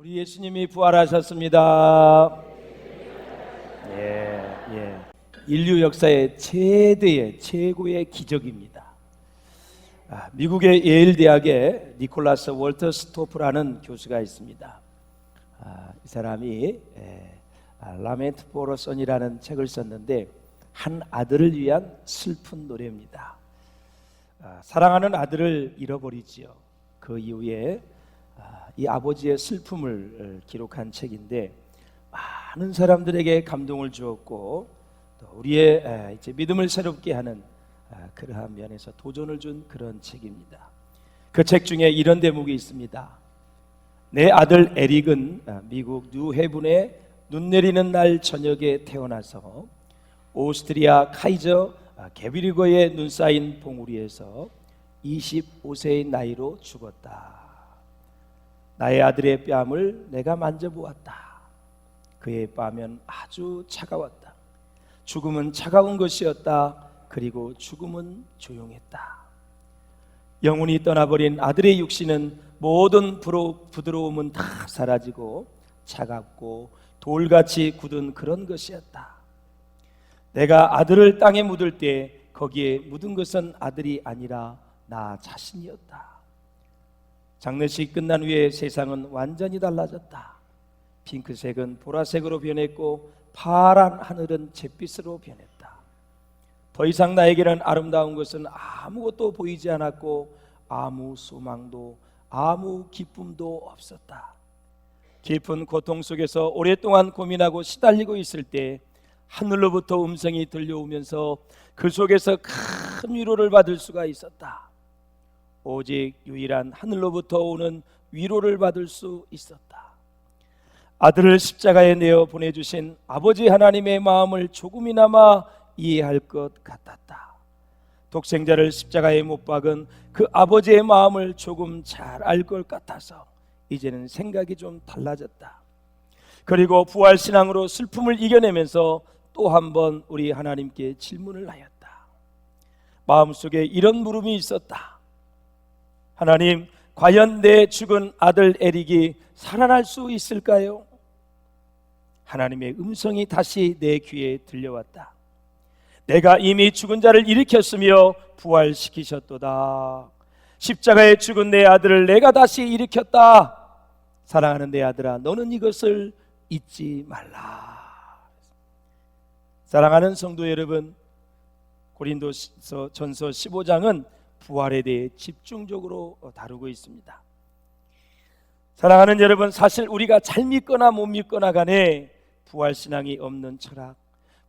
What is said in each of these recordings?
우리 예수님이 부활하셨습니다. 인류 역사의 최고의 기적입니다. 미국의 예일 대학에 니콜라스 월터 스토프라는 교수가 있습니다. 이 사람이 라멘트 포러 선이라는 책을 썼는데 한 아들을 위한 슬픈 노래입니다. 사랑하는 아들을 잃어버리지요. 그 이후에 이 아버지의 슬픔을 기록한 책인데 많은 사람들에게 감동을 주었고 또 우리의 이제 믿음을 새롭게 하는 그러한 면에서 도전을 준 그런 책입니다. 그 책 중에 이런 대목이 있습니다. 내 아들 에릭은 미국 뉴헤븐에 눈 내리는 날 저녁에 태어나서 오스트리아 카이저 게비리거에 눈 쌓인 봉우리에서 25세의 나이로 죽었다. 나의 아들의 뺨을 내가 만져보았다. 그의 뺨은 아주 차가웠다. 죽음은 차가운 것이었다. 그리고 죽음은 조용했다. 영혼이 떠나버린 아들의 육신은 모든 부드러움은 다 사라지고 차갑고 돌같이 굳은 그런 것이었다. 내가 아들을 땅에 묻을 때 거기에 묻은 것은 아들이 아니라 나 자신이었다. 장례식 끝난 후에 세상은 완전히 달라졌다. 핑크색은 보라색으로 변했고 파란 하늘은 잿빛으로 변했다. 더 이상 나에게는 아름다운 것은 아무것도 보이지 않았고 아무 소망도 아무 기쁨도 없었다. 깊은 고통 속에서 오랫동안 고민하고 시달리고 있을 때 하늘로부터 음성이 들려오면서 그 속에서 큰 위로를 받을 수가 있었다. 오직 유일한 하늘로부터 오는 위로를 받을 수 있었다. 아들을 십자가에 내어 보내주신 아버지 하나님의 마음을 조금이나마 이해할 것 같았다. 독생자를 십자가에 못 박은 그 아버지의 마음을 조금 잘 알 것 같아서 이제는 생각이 좀 달라졌다. 그리고 부활신앙으로 슬픔을 이겨내면서 또 한 번 우리 하나님께 질문을 하였다. 마음속에 이런 물음이 있었다. 하나님, 과연 내 죽은 아들 에릭이 살아날 수 있을까요? 하나님의 음성이 다시 내 귀에 들려왔다. 내가 이미 죽은 자를 일으켰으며 부활시키셨도다. 십자가에 죽은 내 아들을 내가 다시 일으켰다. 사랑하는 내 아들아, 너는 이것을 잊지 말라. 사랑하는 성도 여러분, 고린도전서 15장은 부활에 대해 집중적으로 다루고 있습니다. 사랑하는 여러분, 사실 우리가 잘 믿거나 못 믿거나 간에 부활신앙이 없는 철학,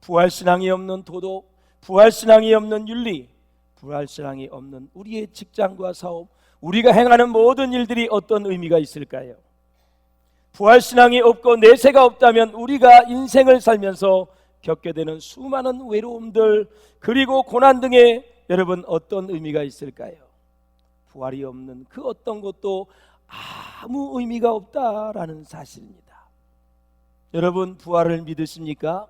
부활신앙이 없는 도덕, 부활신앙이 없는 윤리, 부활신앙이 없는 우리의 직장과 사업, 우리가 행하는 모든 일들이 어떤 의미가 있을까요? 부활신앙이 없고 내세가 없다면 우리가 인생을 살면서 겪게 되는 수많은 외로움들 그리고 고난 등의 여러분 어떤 의미가 있을까요? 부활이 없는 그 어떤 것도 아무 의미가 없다라는 사실입니다. 여러분 부활을 믿으십니까?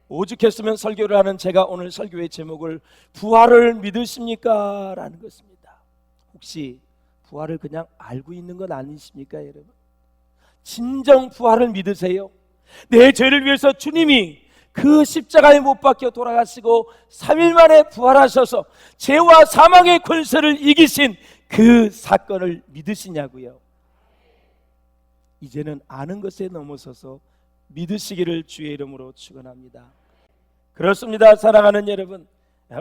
오죽했으면 설교를 하는 제가 오늘 설교의 제목을 부활을 믿으십니까? 라는 것입니다. 혹시 부활을 그냥 알고 있는 건 아니십니까 여러분? 진정 부활을 믿으세요? 내 죄를 위해서 주님이 그 십자가에 못 박혀 돌아가시고 3일 만에 부활하셔서 죄와 사망의 권세를 이기신 그 사건을 믿으시냐고요? 이제는 아는 것에 넘어서서 믿으시기를 주의 이름으로 축원합니다. 그렇습니다. 사랑하는 여러분,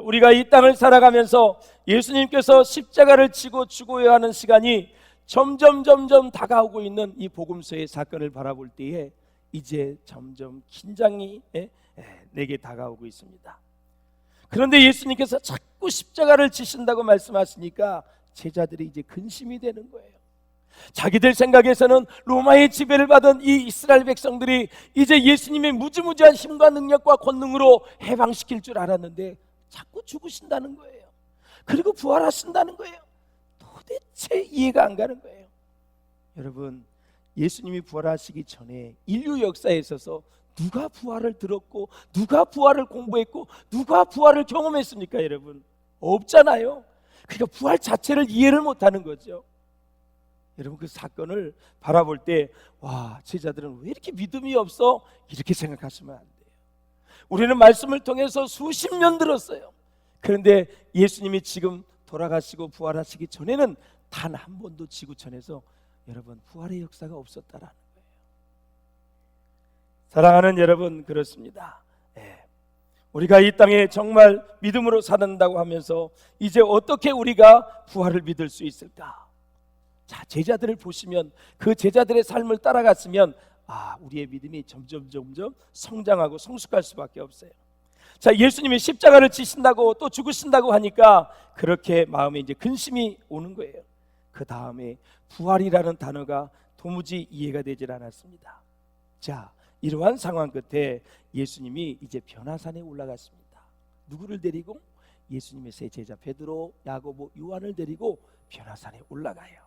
우리가 이 땅을 살아가면서 예수님께서 십자가를 지고 죽어야 하는 시간이 점점 다가오고 있는 이 복음서의 사건을 바라볼 때에 이제 점점 긴장이 내게 다가오고 있습니다. 그런데 예수님께서 자꾸 십자가를 지신다고 말씀하시니까 제자들이 이제 근심이 되는 거예요. 자기들 생각에서는 로마의 지배를 받은 이 이스라엘 백성들이 이제 예수님의 무지무지한 힘과 능력과 권능으로 해방시킬 줄 알았는데 자꾸 죽으신다는 거예요. 그리고 부활하신다는 거예요. 도대체 이해가 안 가는 거예요. 여러분, 예수님이 부활하시기 전에 인류 역사에 있어서 누가 부활을 들었고 누가 부활을 공부했고 누가 부활을 경험했습니까 여러분? 없잖아요. 그러니까 부활 자체를 이해를 못하는 거죠. 여러분 그 사건을 바라볼 때 와, 제자들은 왜 이렇게 믿음이 없어? 이렇게 생각하시면 안 돼요. 우리는 말씀을 통해서 수십 년 들었어요. 그런데 예수님이 지금 돌아가시고 부활하시기 전에는 단 한 번도 지구촌에서 여러분 부활의 역사가 없었다라는 거예요. 사랑하는 여러분, 그렇습니다. 우리가 이 땅에 정말 믿음으로 산다고 하면서 이제 어떻게 우리가 부활을 믿을 수 있을까? 자, 제자들을 보시면 그 제자들의 삶을 따라갔으면 우리의 믿음이 점점 성장하고 성숙할 수밖에 없어요. 자, 예수님이 십자가를 지신다고 또 죽으신다고 하니까 그렇게 마음에 이제 근심이 오는 거예요. 그 다음에 부활이라는 단어가 도무지 이해가 되질 않았습니다. 자, 이러한 상황 끝에 예수님이 이제 변화산에 올라갔습니다. 누구를 데리고? 예수님의 세 제자 베드로, 야고보, 요한을 데리고 변화산에 올라가요.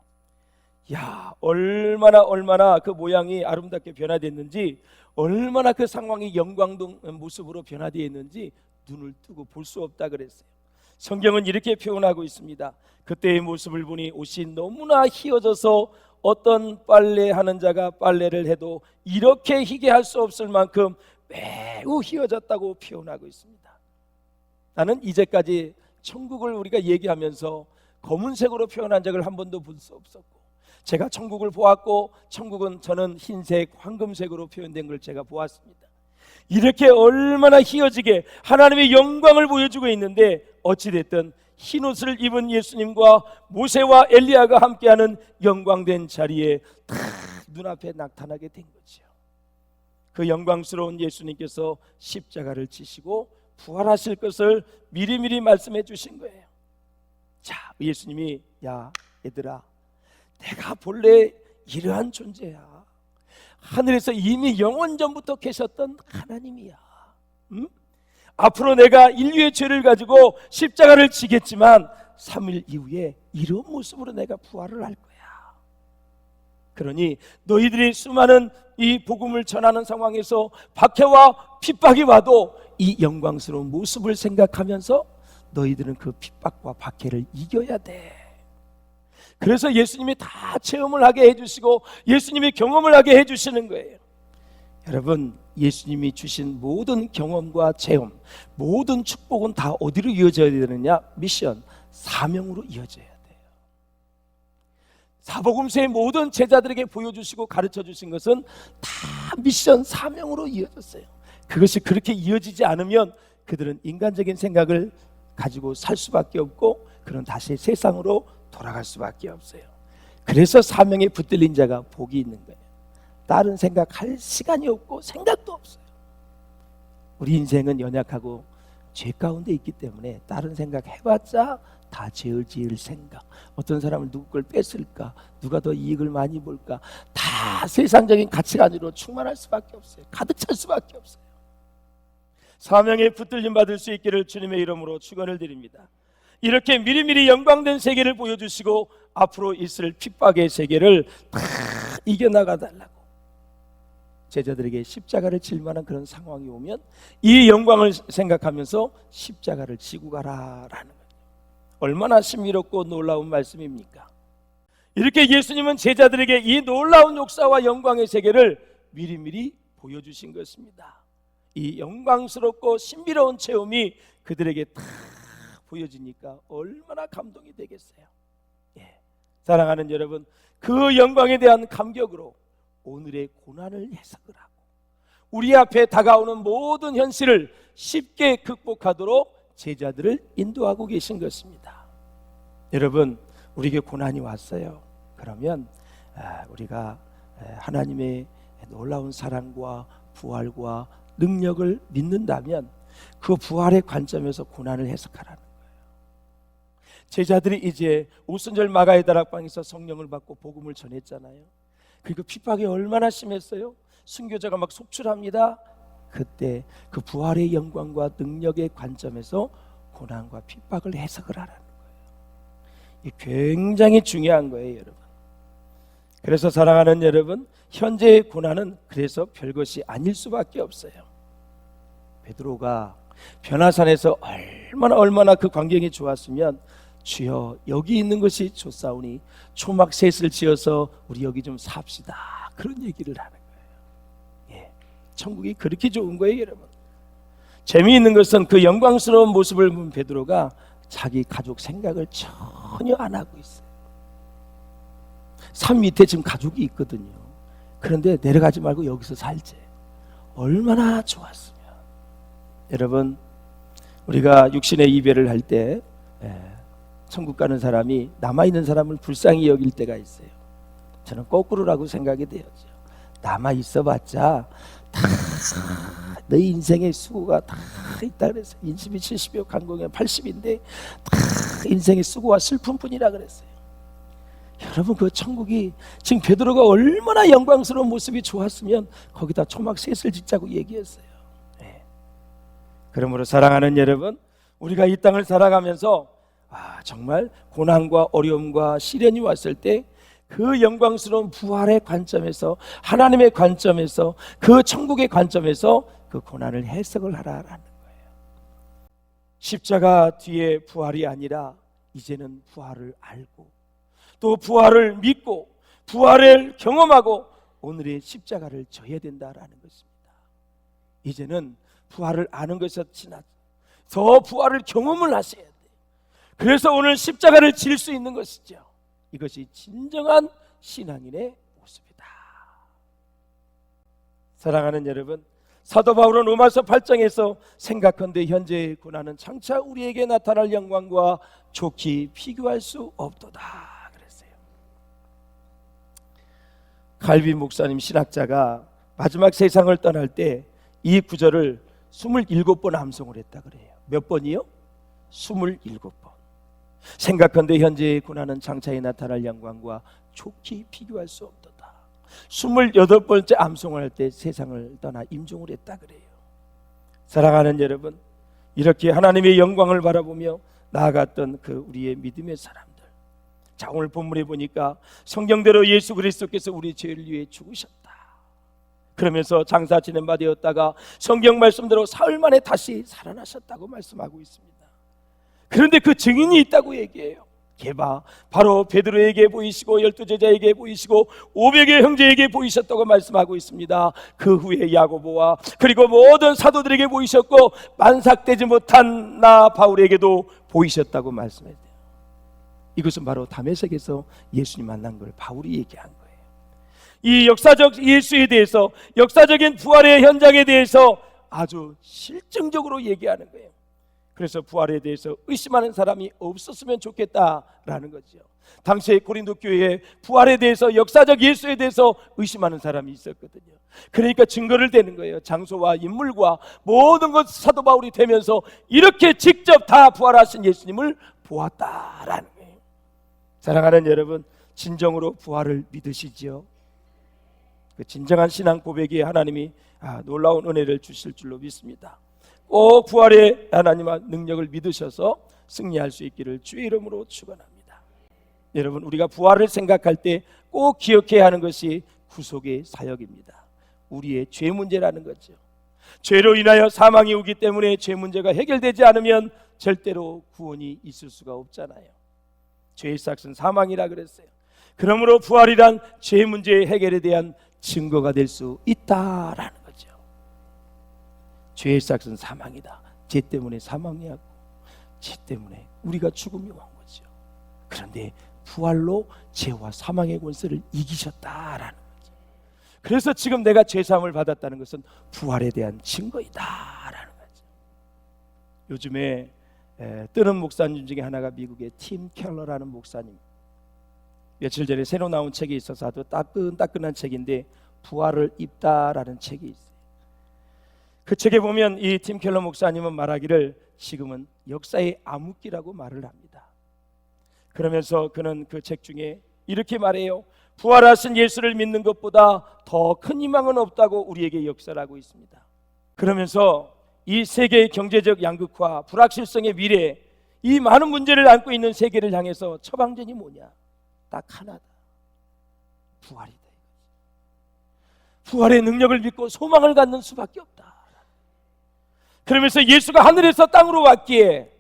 야, 얼마나 그 모양이 아름답게 변화됐는지, 얼마나 그 상황이 영광동 모습으로 변화되어 있는지 눈을 뜨고 볼 수 없다 그랬어요. 성경은 이렇게 표현하고 있습니다. 그때의 모습을 보니 옷이 너무나 휘어져서 어떤 빨래하는 자가 빨래를 해도 이렇게 희게 할 수 없을 만큼 매우 휘어졌다고 표현하고 있습니다. 나는 이제까지 천국을 우리가 얘기하면서 검은색으로 표현한 적을 한 번도 볼 수 없었고, 제가 천국을 보았고 천국은 저는 흰색, 황금색으로 표현된 걸 제가 보았습니다. 이렇게 얼마나 휘어지게 하나님의 영광을 보여주고 있는데, 어찌됐든 흰 옷을 입은 예수님과 모세와 엘리야가 함께하는 영광된 자리에 다 눈앞에 나타나게 된 거죠. 그 영광스러운 예수님께서 십자가를 지시고 부활하실 것을 미리미리 말씀해 주신 거예요. 자, 예수님이 야 얘들아, 내가 본래 이러한 존재야. 하늘에서 이미 영원 전부터 계셨던 하나님이야. 앞으로 내가 인류의 죄를 가지고 십자가를 지겠지만 3일 이후에 이런 모습으로 내가 부활을 할 거야. 그러니 너희들이 수많은 이 복음을 전하는 상황에서 박해와 핍박이 와도 이 영광스러운 모습을 생각하면서 너희들은 그 핍박과 박해를 이겨야 돼. 그래서 예수님이 다 체험을 하게 해주시고 예수님이 경험을 하게 해주시는 거예요. 여러분, 예수님이 주신 모든 경험과 체험, 모든 축복은 다 어디로 이어져야 되느냐? 미션, 사명으로 이어져야 돼요. 사복음서의 모든 제자들에게 보여주시고 가르쳐주신 것은 다 미션, 사명으로 이어졌어요. 그것이 그렇게 이어지지 않으면 그들은 인간적인 생각을 가지고 살 수밖에 없고 그는 다시 세상으로 돌아갈 수밖에 없어요. 그래서 사명에 붙들린 자가 복이 있는 거예요. 다른 생각할 시간이 없고 생각도 없어요. 우리 인생은 연약하고 죄 가운데 있기 때문에 다른 생각 해봤자 다 죄를 지을 생각, 어떤 사람을 누구 걸 뺏을까, 누가 더 이익을 많이 볼까, 다 세상적인 가치관으로 충만할 수밖에 없어요. 가득 찰 수밖에 없어요. 사명에 붙들림 받을 수 있기를 주님의 이름으로 축원을 드립니다. 이렇게 미리미리 영광된 세계를 보여주시고 앞으로 있을 핍박의 세계를 다 이겨나가달라고 제자들에게 십자가를 질 만한 그런 상황이 오면 이 영광을 생각하면서 십자가를 지고 가라라는 거예요. 얼마나 신비롭고 놀라운 말씀입니까? 이렇게 예수님은 제자들에게 이 놀라운 역사와 영광의 세계를 미리미리 보여주신 것입니다. 이 영광스럽고 신비로운 체험이 그들에게 다 보여지니까 얼마나 감동이 되겠어요. 사랑하는 여러분, 그 영광에 대한 감격으로 오늘의 고난을 해석을 하고 우리 앞에 다가오는 모든 현실을 쉽게 극복하도록 제자들을 인도하고 계신 것입니다. 여러분, 우리에게 고난이 왔어요. 그러면 우리가 하나님의 놀라운 사랑과 부활과 능력을 믿는다면 그 부활의 관점에서 고난을 해석하라는 거예요. 제자들이 이제 오순절 마가의 다락방에서 성령을 받고 복음을 전했잖아요. 그리고 핍박이 얼마나 심했어요? 순교자가 막 속출합니다. 그때 그 부활의 영광과 능력의 관점에서 고난과 핍박을 해석을 하라는 거예요. 이게 굉장히 중요한 거예요, 여러분. 그래서 사랑하는 여러분, 현재의 고난은 그래서 별것이 아닐 수밖에 없어요. 베드로가 변화산에서 얼마나 그 광경이 좋았으면 주여 여기 있는 것이 좋사오니 초막셋을 지어서 우리 여기 좀 삽시다. 그런 얘기를 하는 거예요. 예, 천국이 그렇게 좋은 거예요, 여러분. 재미있는 것은 그 영광스러운 모습을 본 베드로가 자기 가족 생각을 전혀 안 하고 있어요. 산 밑에 지금 가족이 있거든요. 그런데 내려가지 말고 여기서 살지. 얼마나 좋았으면. 여러분, 우리가 육신의 이별을 할 때 천국 가는 사람이 남아있는 사람을 불쌍히 여길 때가 있어요. 저는 거꾸로라고 생각이 되었죠. 남아있어 봤자 다 내 인생의 수고가 다 있다 그랬어요. 인심이 70이요 간공이 80인데 다 인생의 수고와 슬픔뿐이라 그랬어요. 여러분, 그 천국이 지금 베드로가 얼마나 영광스러운 모습이 좋았으면 거기다 초막셋을 짓자고 얘기했어요. 네. 그러므로 사랑하는 여러분, 우리가 이 땅을 살아가면서 정말 고난과 어려움과 시련이 왔을 때 그 영광스러운 부활의 관점에서, 하나님의 관점에서, 그 천국의 관점에서 그 고난을 해석을 하라라는 거예요. 십자가 뒤에 부활이 아니라 이제는 부활을 알고 또 부활을 믿고 부활을 경험하고 오늘의 십자가를 져야 된다라는 것입니다. 이제는 부활을 아는 것이 지나서 더 부활을 경험을 하셔야 돼요. 그래서 오늘 십자가를 질 수 있는 것이죠. 이것이 진정한 신앙인의 모습이다. 사랑하는 여러분, 사도 바울은 로마서 8장에서 생각한데 현재의 고난은 장차 우리에게 나타날 영광과 좋게 비교할 수 없도다 그랬어요. 칼빈 목사님 신학자가 마지막 세상을 떠날 때 이 구절을 27번 암송을 했다 그래요. 몇 번이요? 27번. 생각한데 현재의 고난은 장차에 나타날 영광과 좋게 비교할 수 없도다. 28번째 암송을 할 때 세상을 떠나 임종을 했다 그래요. 사랑하는 여러분, 이렇게 하나님의 영광을 바라보며 나아갔던 그 우리의 믿음의 사람들, 자, 오늘 본문에 보니까 성경대로 예수 그리스도께서 우리 죄를 위해 죽으셨다. 그러면서 장사 지낸 바 되었다가 성경 말씀대로 사흘 만에 다시 살아나셨다고 말씀하고 있습니다. 그런데 그 증인이 있다고 얘기해요. 개바 바로 베드로에게 보이시고 12제자에게 보이시고 500의 형제에게 보이셨다고 말씀하고 있습니다. 그 후에 야고보와 그리고 모든 사도들에게 보이셨고 만삭되지 못한 나 바울에게도 보이셨다고 말씀했대요. 이것은 바로 다메섹에서 예수님 만난 걸 바울이 얘기한 거예요. 이 역사적 예수에 대해서, 역사적인 부활의 현장에 대해서 아주 실증적으로 얘기하는 거예요. 그래서 부활에 대해서 의심하는 사람이 없었으면 좋겠다라는 거죠. 당시에 고린도 교회에 부활에 대해서, 역사적 예수에 대해서 의심하는 사람이 있었거든요. 그러니까 증거를 대는 거예요. 장소와 인물과 모든 것 사도 바울이 되면서 이렇게 직접 다 부활하신 예수님을 보았다라는 거예요. 사랑하는 여러분, 진정으로 부활을 믿으시지요? 그 진정한 신앙 고백에 하나님이 놀라운 은혜를 주실 줄로 믿습니다. 꼭 부활의 하나님의 능력을 믿으셔서 승리할 수 있기를 주의 이름으로 축원합니다. 여러분, 우리가 부활을 생각할 때 꼭 기억해야 하는 것이 구속의 사역입니다. 우리의 죄 문제라는 거죠. 죄로 인하여 사망이 오기 때문에 죄 문제가 해결되지 않으면 절대로 구원이 있을 수가 없잖아요. 죄의 삭은 사망이라 그랬어요. 그러므로 부활이란 죄 문제의 해결에 대한 증거가 될 수 있다라는 거죠. 죄의 삭은 사망이다. 죄 때문에 사망이 왔고 죄 때문에 우리가 죽음이 온 거죠. 그런데 부활로 죄와 사망의 권세를 이기셨다라는 거죠. 그래서 지금 내가 죄사함을 받았다는 것은 부활에 대한 증거이다라는 거죠. 요즘에 뜨는 목사님 중에 하나가 미국의 팀 켈러라는 목사님, 며칠 전에 새로 나온 책이 있어서 아주 따끈따끈한 책인데 부활을 입다라는 책이 있어요. 그 책에 보면 이 팀 켈러 목사님은 말하기를 지금은 역사의 암흑기라고 말을 합니다. 그러면서 그는 그 책 중에 이렇게 말해요. 부활하신 예수를 믿는 것보다 더 큰 희망은 없다고 우리에게 역설하고 있습니다. 그러면서 이 세계의 경제적 양극화, 불확실성의 미래, 이 많은 문제를 안고 있는 세계를 향해서 처방전이 뭐냐? 딱 하나다. 부활이다. 부활의 능력을 믿고 소망을 갖는 수밖에 없다. 그러면서 예수가 하늘에서 땅으로 왔기에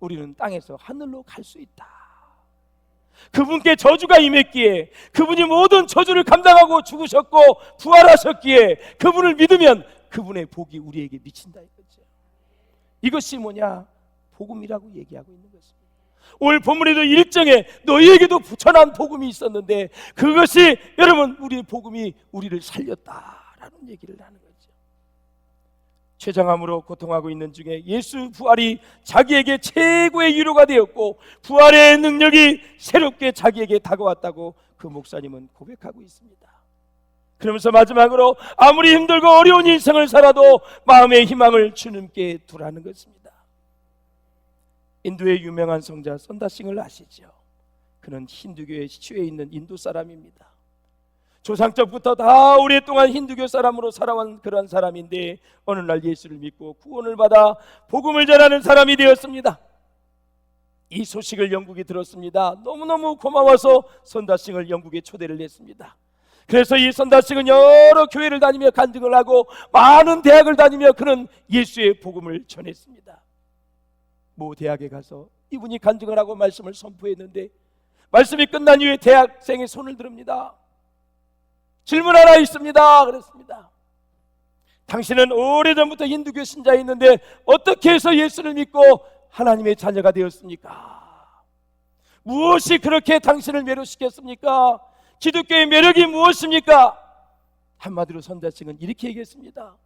우리는 땅에서 하늘로 갈 수 있다. 그분께 저주가 임했기에, 그분이 모든 저주를 감당하고 죽으셨고 부활하셨기에 그분을 믿으면 그분의 복이 우리에게 미친다 이거죠. 이것이 뭐냐? 복음이라고 얘기하고 있는 것입니다. 오늘 본문에도 일정에 너희에게도 전한 복음이 있었는데 그것이 여러분 우리의 복음이 우리를 살렸다라는 얘기를 하는 거죠. 췌장암으로 고통하고 있는 중에 예수 부활이 자기에게 최고의 위로가 되었고 부활의 능력이 새롭게 자기에게 다가왔다고 그 목사님은 고백하고 있습니다. 그러면서 마지막으로 아무리 힘들고 어려운 인생을 살아도 마음의 희망을 주님께 두라는 것입니다. 인도의 유명한 성자 선다싱을 아시죠? 그는 힌두교의 시초에 있는 인도 사람입니다. 조상적부터 다 오랫동안 힌두교 사람으로 살아온 그런 사람인데 어느 날 예수를 믿고 구원을 받아 복음을 전하는 사람이 되었습니다. 이 소식을 영국이 들었습니다. 너무너무 고마워서 선다싱을 영국에 초대를 했습니다. 그래서 이 선다싱은 여러 교회를 다니며 간증을 하고 많은 대학을 다니며 그는 예수의 복음을 전했습니다. 모 대학에 가서 이분이 간증을 하고 말씀을 선포했는데 말씀이 끝난 이후에 대학생의 손을 들읍니다. 질문 하나 있습니다. 그랬습니다. 당신은 오래전부터 힌두교 신자였는데 어떻게 해서 예수를 믿고 하나님의 자녀가 되었습니까? 무엇이 그렇게 당신을 매료시켰습니까? 기독교의 매력이 무엇입니까? 한마디로 선다싱은 이렇게 얘기했습니다.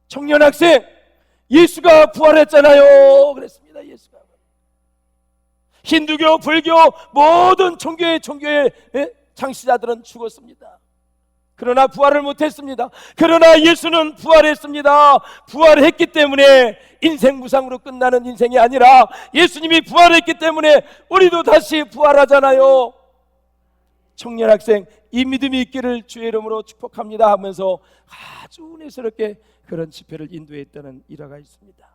청년 학생, 예수가 부활했잖아요. 그랬습니다. 예수가. 힌두교, 불교 모든 종교의 창시자들은 죽었습니다. 그러나 부활을 못했습니다. 그러나 예수는 부활했습니다. 부활했기 때문에 인생 무상으로 끝나는 인생이 아니라 예수님이 부활했기 때문에 우리도 다시 부활하잖아요. 청년 학생, 이 믿음이 있기를 주의 이름으로 축복합니다 하면서 아주 은혜스럽게 그런 집회를 인도했다는 일화가 있습니다.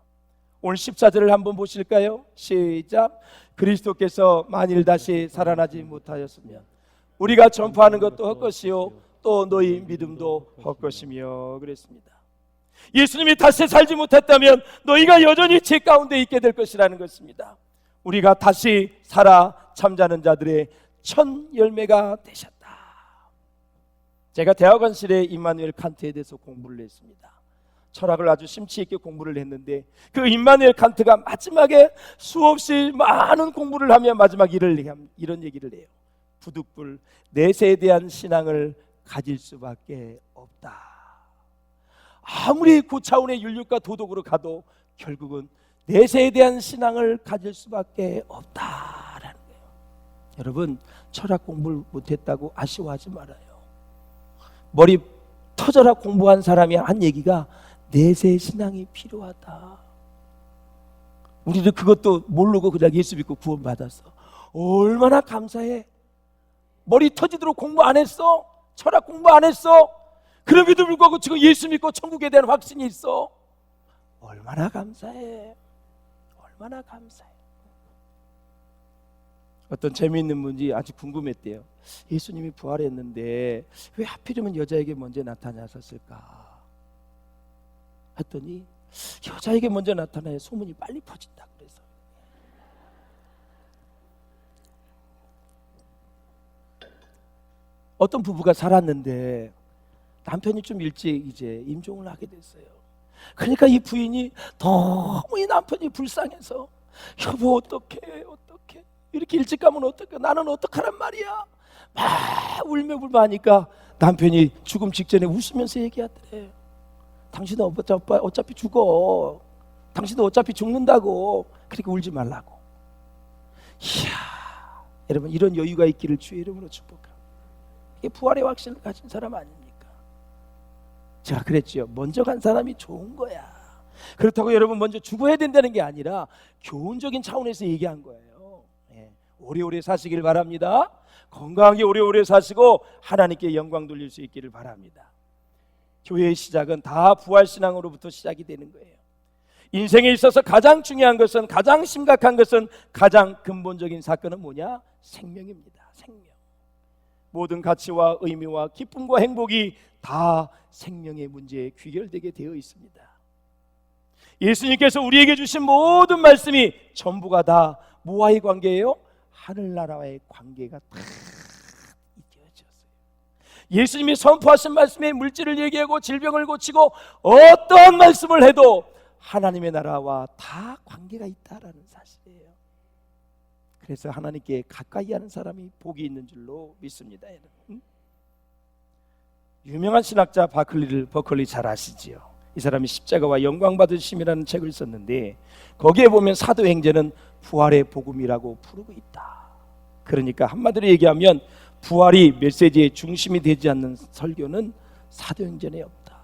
오늘 14절을 한번 보실까요? 시작. 그리스도께서 만일 다시 살아나지 못하였으면 우리가 전파하는 것도 헛것이요 또 너희 믿음도 헛것이며 그랬습니다. 예수님이 다시 살지 못했다면 너희가 여전히 죄 가운데 있게 될 것이라는 것입니다. 우리가 다시 살아 잠자는 자들의 첫 열매가 되셨다. 제가 대학원실에 임마누엘 칸트에 대해서 공부를 했습니다. 철학을 아주 심취 있게 공부를 했는데 그 임마누엘 칸트가 마지막에 수없이 많은 공부를 하며 마지막 이런 얘기를 해요. 부득불 내세에 대한 신앙을 가질 수밖에 없다. 아무리 고차원의 윤리과 도덕으로 가도 결국은 내세에 대한 신앙을 가질 수밖에 없다라는 거예요. 여러분, 철학 공부를 못했다고 아쉬워하지 말아요. 머리 터져라 공부한 사람이 한 얘기가 내세의 신앙이 필요하다. 우리도 그것도 모르고 그냥 예수 믿고 구원받았어. 얼마나 감사해. 머리 터지도록 공부 안 했어? 철학 공부 안 했어? 그럼에도 불구하고 지금 예수 믿고 천국에 대한 확신이 있어. 얼마나 감사해. 얼마나 감사해. 어떤 재미있는 분이 아주 궁금했대요. 예수님이 부활했는데 왜 하필이면 여자에게 먼저 나타나셨을까 했더니 여자에게 먼저 나타나야 소문이 빨리 퍼진다 그래서. 어떤 부부가 살았는데 남편이 좀 일찍 이제 임종을 하게 됐어요. 그러니까 이 부인이 너무 이 남편이 불쌍해서 여보 어떡해 이렇게 일찍 가면 어떡해, 나는 어떡하란 말이야 막 울며 불만하니까 남편이 죽음 직전에 웃으면서 얘기하더래. 당신은 어차피 죽어. 당신도 어차피 죽는다고. 그러니까 울지 말라고. 이야, 여러분 이런 여유가 있기를 주의 이름으로 축복합니다. 이게 부활의 확신을 가진 사람 아닙니까? 제가 그랬죠. 먼저 간 사람이 좋은 거야. 그렇다고 여러분 먼저 죽어야 된다는 게 아니라 교훈적인 차원에서 얘기한 거예요. 오래오래 사시길 바랍니다. 건강하게 오래오래 사시고 하나님께 영광 돌릴 수 있기를 바랍니다. 교회의 시작은 다 부활신앙으로부터 시작이 되는 거예요. 인생에 있어서 가장 중요한 것은, 가장 심각한 것은, 가장 근본적인 사건은 뭐냐? 생명입니다. 생명. 모든 가치와 의미와 기쁨과 행복이 다 생명의 문제에 귀결되게 되어 있습니다. 예수님께서 우리에게 주신 모든 말씀이 전부가 다 뭐와의 관계예요? 하늘나라와의 관계가 다 이어졌어요. 예수님이 선포하신 말씀에 물질을 얘기하고 질병을 고치고 어떠한 말씀을 해도 하나님의 나라와 다 관계가 있다라는 사실이에요. 그래서 하나님께 가까이 하는 사람이 복이 있는 줄로 믿습니다. 여러분. 유명한 신학자 버클리 잘 아시지요? 이 사람이 십자가와 영광 받으심이라는 책을 썼는데 거기에 보면 사도행전은 부활의 복음이라고 부르고 있다. 그러니까 한마디로 얘기하면 부활이 메시지의 중심이 되지 않는 설교는 사도행전에 없다.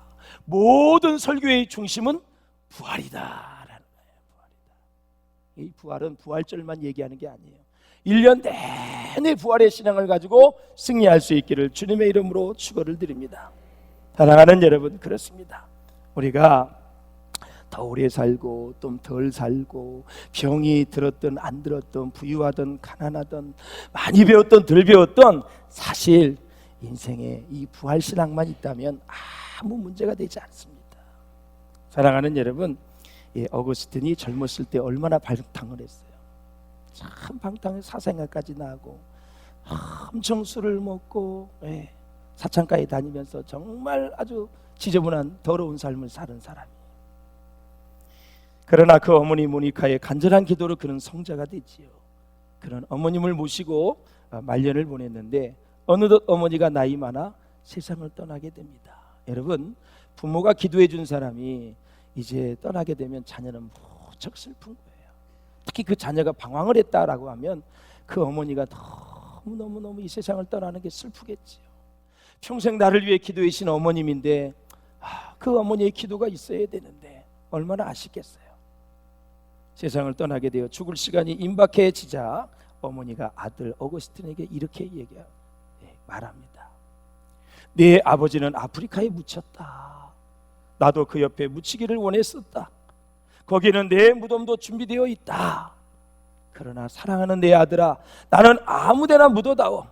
모든 설교의 중심은 부활이다라는 거예요. 부활이다. 이 부활은 부활절만 얘기하는 게 아니에요. 1년 내내 부활의 신앙을 가지고 승리할 수 있기를 주님의 이름으로 축원을 드립니다. 사랑하는 여러분, 그렇습니다. 우리가 더 오래 살고 좀 덜 살고 병이 들었든 안 들었든 부유하든 가난하든 많이 배웠든 덜 배웠든 사실 인생에 이 부활신앙만 있다면 아무 문제가 되지 않습니다. 사랑하는 여러분, 어거스틴이 젊었을 때 얼마나 방탕을 했어요. 참 방탕에 사생활까지 나고 엄청 술을 먹고 사창가에 다니면서 정말 아주 지저분한 더러운 삶을 사는 사람이에요. 그러나 그 어머니 모니카의 간절한 기도로 그는 성자가 되지요. 그런 어머님을 모시고 말년을 보냈는데 어느덧 어머니가 나이 많아 세상을 떠나게 됩니다. 여러분, 부모가 기도해 준 사람이 이제 떠나게 되면 자녀는 무척 슬픈 거예요. 특히 그 자녀가 방황을 했다라고 하면 그 어머니가 너무너무 이 세상을 떠나는 게 슬프겠지요. 평생 나를 위해 기도해 주신 어머님인데 그 어머니의 기도가 있어야 되는데 얼마나 아쉽겠어요. 세상을 떠나게 되어 죽을 시간이 임박해지자 어머니가 아들 어거스틴에게 이렇게 말합니다. 내 아버지는 아프리카에 묻혔다. 나도 그 옆에 묻히기를 원했었다. 거기는 내 무덤도 준비되어 있다. 그러나 사랑하는 내 아들아, 나는 아무데나 묻어다오.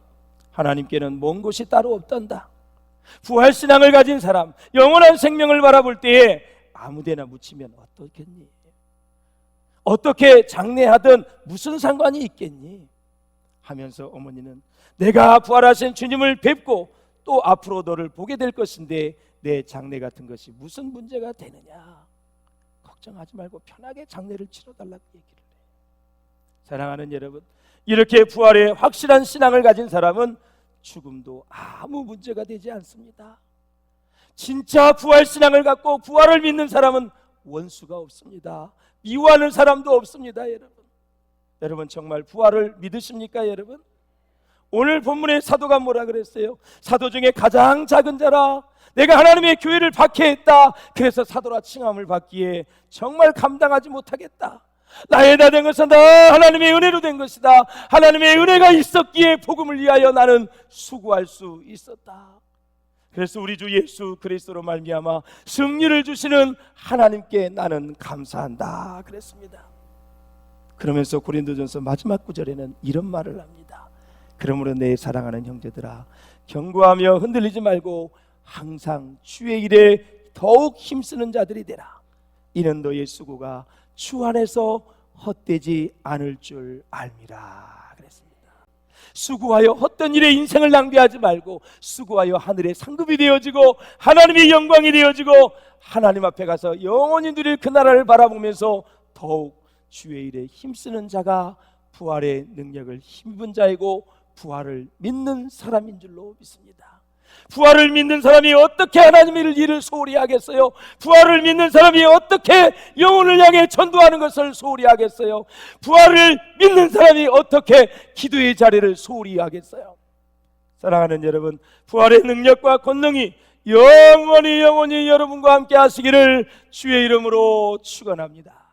하나님께는 먼 곳이 따로 없단다. 부활신앙을 가진 사람, 영원한 생명을 바라볼 때에 아무데나 묻히면 어떻겠니? 어떻게 장례하든 무슨 상관이 있겠니? 하면서 어머니는 내가 부활하신 주님을 뵙고 또 앞으로 너를 보게 될 것인데 내 장례 같은 것이 무슨 문제가 되느냐? 걱정하지 말고 편하게 장례를 치러달라고 얘기를 해요. 사랑하는 여러분, 이렇게 부활의 확실한 신앙을 가진 사람은 죽음도 아무 문제가 되지 않습니다. 진짜 부활신앙을 갖고 부활을 믿는 사람은 원수가 없습니다. 미워하는 사람도 없습니다. 여러분 정말 부활을 믿으십니까? 여러분, 오늘 본문의 사도가 뭐라 그랬어요? 사도 중에 가장 작은 자라. 내가 하나님의 교회를 박해했다. 그래서 사도라 칭함을 받기에 정말 감당하지 못하겠다. 나의 다 된 것은 다 하나님의 은혜로 된 것이다. 하나님의 은혜가 있었기에 복음을 위하여 나는 수고할 수 있었다. 그래서 우리 주 예수 그리스도로 말미암아 승리를 주시는 하나님께 나는 감사한다 그랬습니다. 그러면서 고린도전서 마지막 구절에는 이런 말을 합니다. 그러므로 내 사랑하는 형제들아, 견고하며 흔들리지 말고 항상 주의 일에 더욱 힘쓰는 자들이 되라. 이는 너의 수고가 주 안에서 헛되지 않을 줄 알미라 그랬습니다. 수고하여 헛된 일에 인생을 낭비하지 말고 수고하여 하늘의 상급이 되어지고 하나님의 영광이 되어지고 하나님 앞에 가서 영원히 누릴 그 나라를 바라보면서 더욱 주의 일에 힘쓰는 자가 부활의 능력을 힘입은 자이고 부활을 믿는 사람인 줄로 믿습니다. 부활을 믿는 사람이 어떻게 하나님의 일을 소홀히 하겠어요? 부활을 믿는 사람이 어떻게 영혼을 향해 전도하는 것을 소홀히 하겠어요? 부활을 믿는 사람이 어떻게 기도의 자리를 소홀히 하겠어요? 사랑하는 여러분, 부활의 능력과 권능이 영원히 여러분과 함께 하시기를 주의 이름으로 축원합니다.